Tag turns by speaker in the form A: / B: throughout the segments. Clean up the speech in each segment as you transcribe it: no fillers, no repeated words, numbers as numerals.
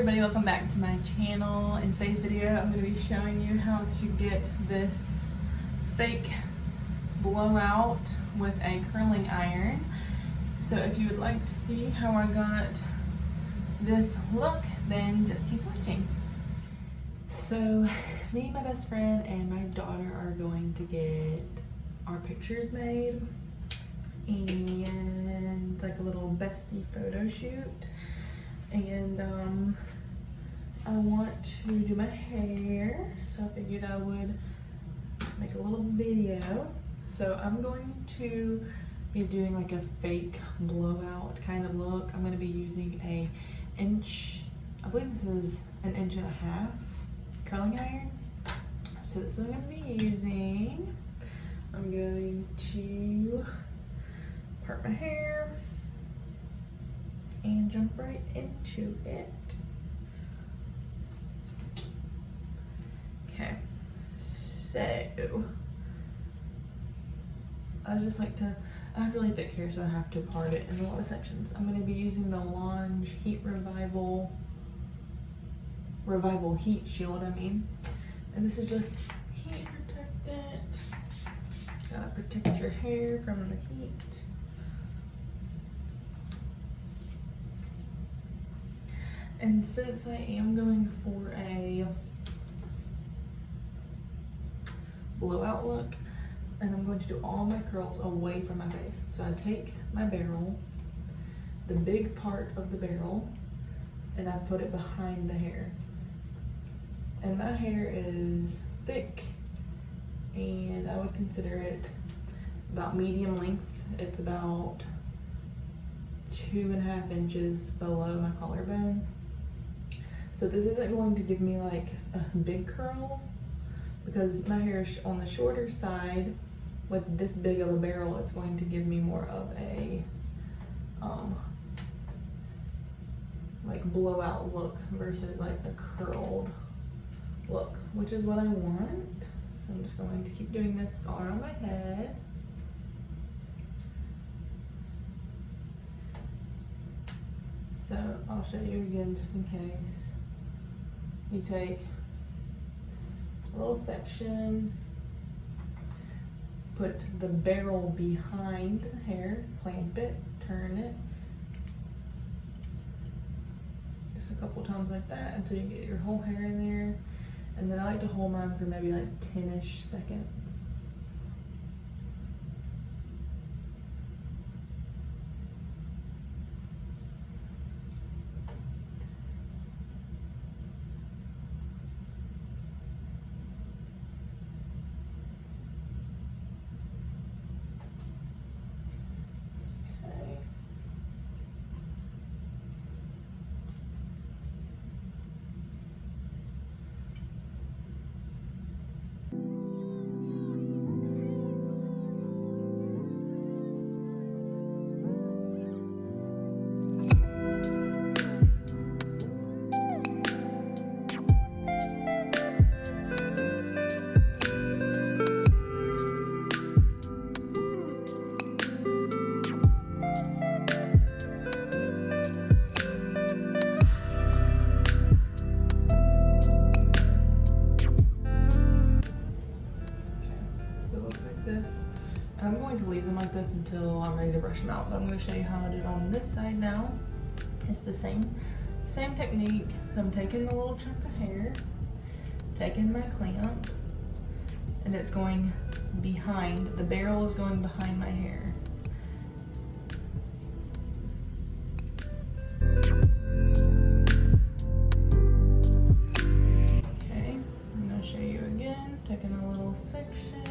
A: everybody, welcome back to my channel. In today's video I'm going to be showing you how to get this fake blowout with a curling iron. So if you would like to see how I got this look, then just keep watching. So me, my best friend, and my daughter are going to get our pictures made and like a little bestie photo shoot. And I want to do my hair, so I figured I would make a little video. So I'm going to be doing like a fake blowout kind of look. I'm going to be using a inch, I believe this is an 1.5 inch curling iron. So this is what I'm going to be using. I'm going to part my hair and jump right into it. Okay, so I just like to, I have really thick hair, so I have to part it in a lot of sections. I'm going to be using the Longe Heat Revival Heat Shield, and this is just heat protectant. Gotta protect your hair from the heat. And since I am going for a blowout look, and I'm going to do all my curls away from my face. So I take my barrel, the big part of the barrel, and I put it behind the hair. And my hair is thick, and I would consider it about medium length. It's about 2.5 inches below my collarbone. So this isn't going to give me like a big curl, because my hair is on the shorter side. With this big of a barrel, it's going to give me more of a like blowout look versus like a curled look, which is what I want. So I'm just going to keep doing this all around my head. So I'll show you again just in case. You take a little section, put the barrel behind the hair, clamp it, turn it, just a couple times like that until you get your whole hair in there. And then I like to hold mine for maybe like 10-ish seconds. I'm going to leave them like this until I'm ready to brush them out, but I'm going to show you how I do it on this side now. It's the same technique. So I'm taking a little chunk of hair, taking my clamp, and it's going behind, the barrel is going behind my hair. Okay, I'm going to show you again, taking a little section.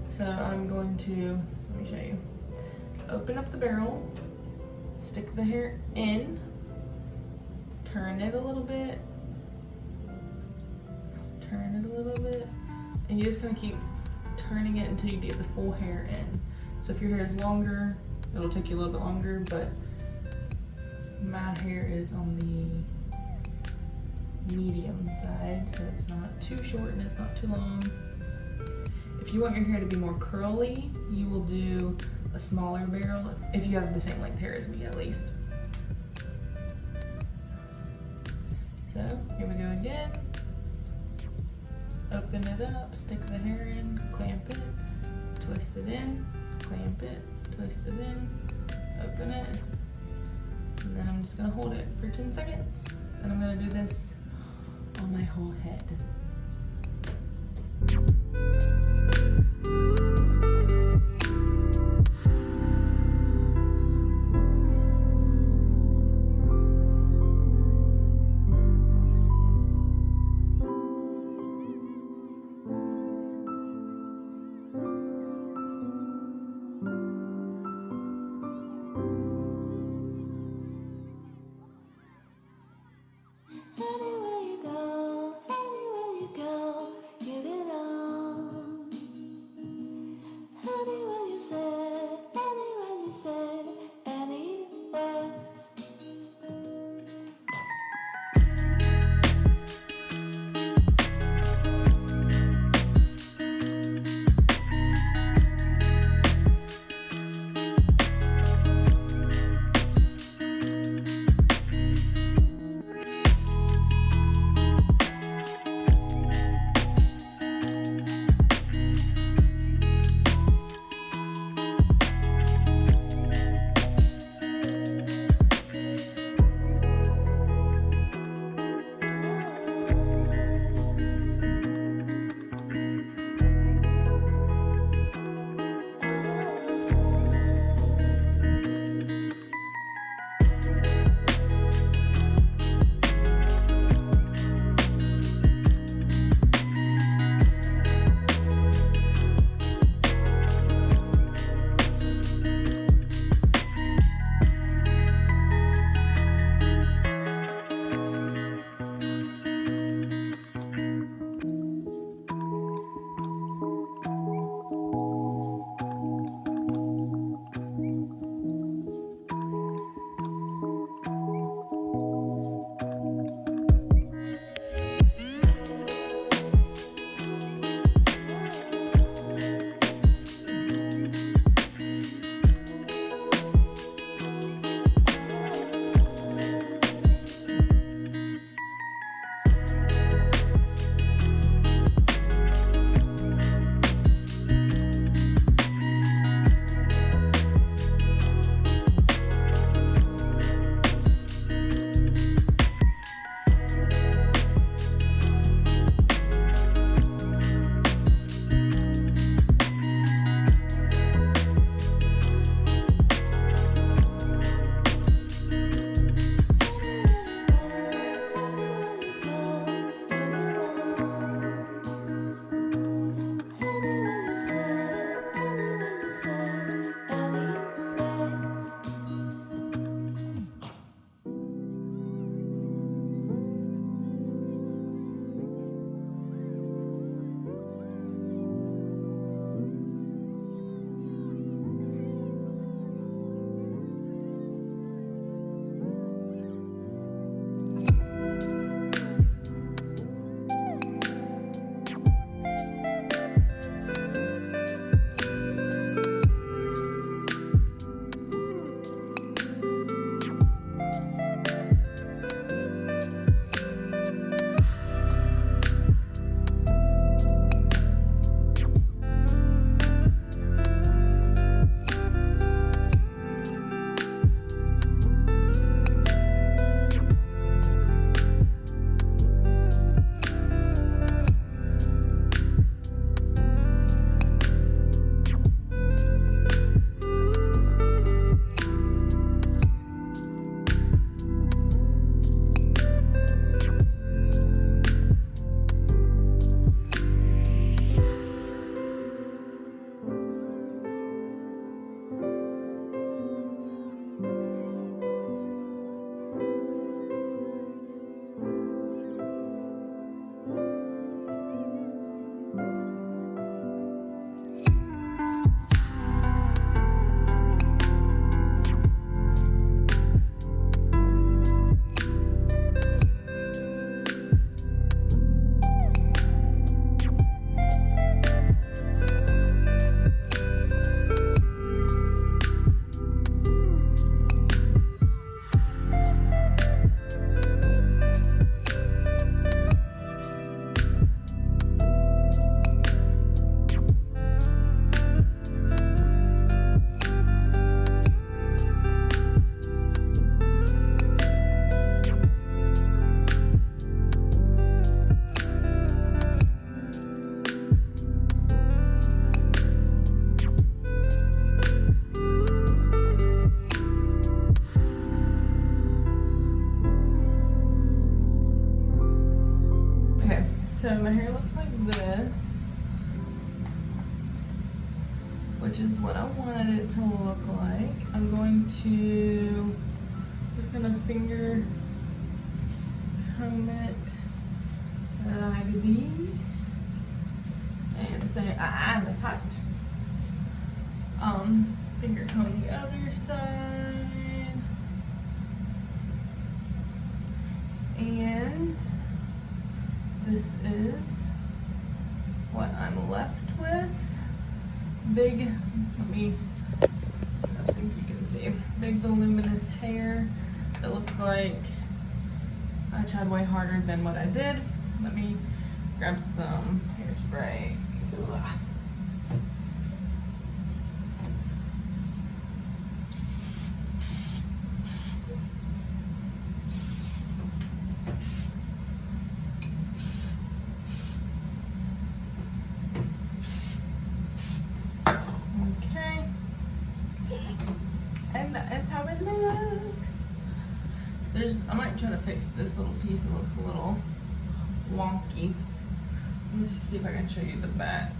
A: So I'm going to, let me show you, open up the barrel, stick the hair in, turn it a little bit, turn it a little bit, and you just kind of keep turning it until you get the full hair in. So if your hair is longer, it'll take you a little bit longer, but my hair is on the medium side, so it's not too short and it's not too long. If you want your hair to be more curly, you will do a smaller barrel, if you have the same length hair as me at least. So here we go again. Open it up, stick the hair in, clamp it, twist it in, clamp it, twist it in, open it, and then I'm just gonna hold it for 10 seconds. And I'm gonna do this on my whole head. So my hair looks like this, which is what I wanted it to look like. I'm going to, just gonna finger comb it like this and say, that's hot. Finger comb the other side. And this is what I'm left with. Big, I think you can see, big voluminous hair. It looks like I tried way harder than what I did. Let me grab some hairspray. Ugh. Okay, and that is how it looks. I might try to fix this little piece. It looks a little wonky. Let me see if I can show you the back.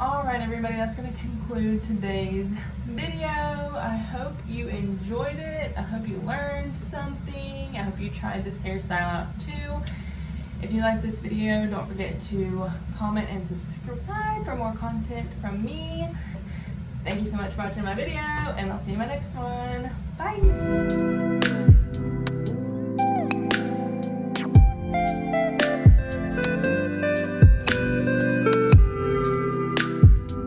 A: Alright everybody, that's going to conclude today's video. I hope you enjoyed it. I hope you learned something. I hope you tried this hairstyle out too. If you like this video, don't forget to comment and subscribe for more content from me. Thank you so much for watching my video, and I'll see you in my next one. Bye!